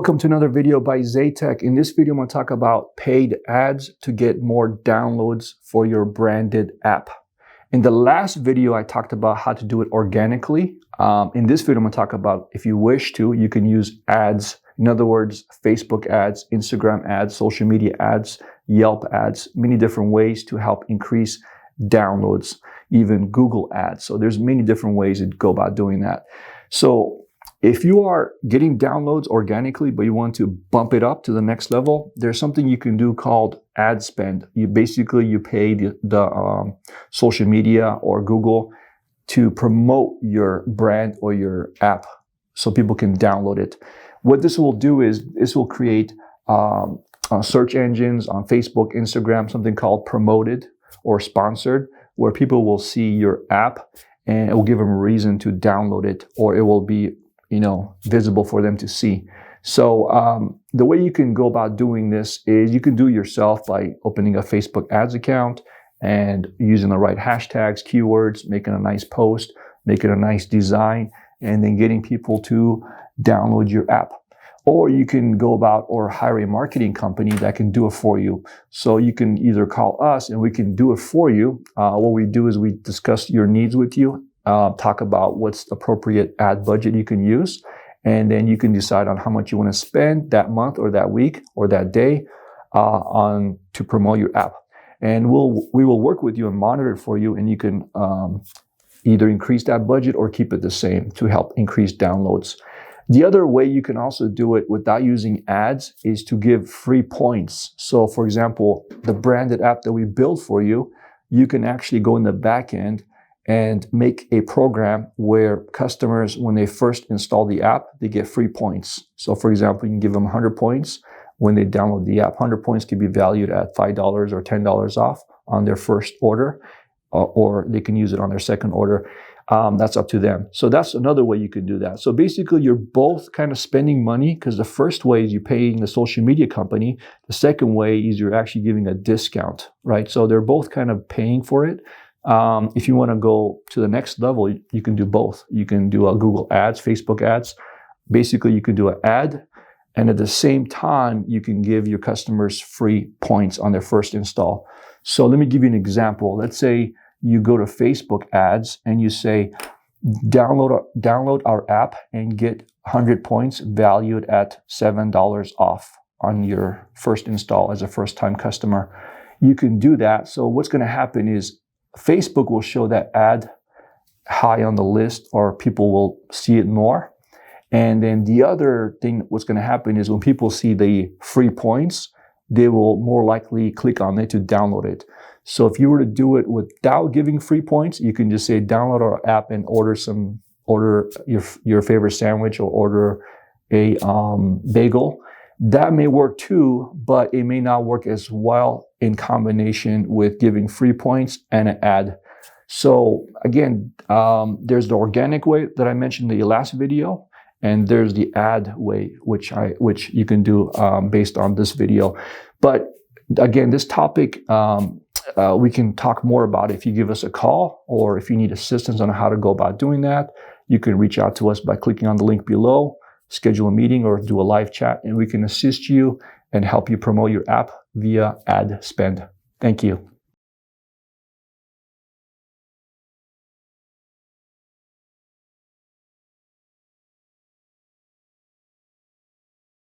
Welcome to another video by Zaytech. In this video, I'm going to talk about paid ads to get more downloads for your branded app. In the last video, I talked about how to do it organically. In this video, I'm going to talk about if you wish to, you can use ads. In other words, Facebook ads, Instagram ads, social media ads, Yelp ads, many different ways to help increase downloads, even Google ads. So there's many different ways to go about doing that. So if you are getting downloads organically, but you want to bump it up to the next level, there's something you can do called ad spend. You pay the social media or Google to promote your brand or your app so people can download it. What this will do is this will create search engines on Facebook, Instagram, something called promoted or sponsored, where people will see your app and it will give them a reason to download it, or it will be visible for them to see. So the way you can go about doing this is you can do it yourself by opening a Facebook ads account and using the right hashtags, keywords, making a nice post, making a nice design, and then getting people to download your app. Or you can go about or hire a marketing company that can do it for you. So you can either call us and we can do it for you. What we do is we discuss your needs with you, talk about what's the appropriate ad budget you can use, and then you can decide on how much you want to spend that month or that week or that day to promote your app. And we will work with you and monitor it for you, and you can either increase that budget or keep it the same to help increase downloads. The other way you can also do it without using ads is to give free points. So for example, the branded app that we build for you, you can actually go in the back end and make a program where customers, when they first install the app, they get free points. So for example, you can give them 100 points when they download the app. 100 points can be valued at $5 or $10 off on their first order, or they can use it on their second order. That's up to them. So that's another way you could do that. So basically, you're both kind of spending money, because the first way is you're paying the social media company. The second way is you're actually giving a discount, right? So they're both kind of paying for it. If you want to go to the next level, you can do both. You can do a Google ads, Facebook ads. Basically, you can do an ad, and at the same time, you can give your customers free points on their first install. So let me give you an example. Let's say you go to Facebook ads and you say, download our app and get 100 points valued at $7 off on your first install as a first-time customer. You can do that. So what's going to happen is Facebook will show that ad high on the list, or people will see it more. And then the other thing what's going to happen is when people see the free points, they will more likely click on it to download it. So if you were to do it without giving free points, you can just say download our app and order your favorite sandwich, or order a bagel. That may work too, but it may not work as well in combination with giving free points and an ad. So again, there's the organic way that I mentioned in the last video, and there's the ad way, which you can do based on this video. But again, this topic, we can talk more about it if you give us a call, or if you need assistance on how to go about doing that. You can reach out to us by clicking on the link below, schedule a meeting, or do a live chat, and we can assist you and help you promote your app via ad spend. Thank you.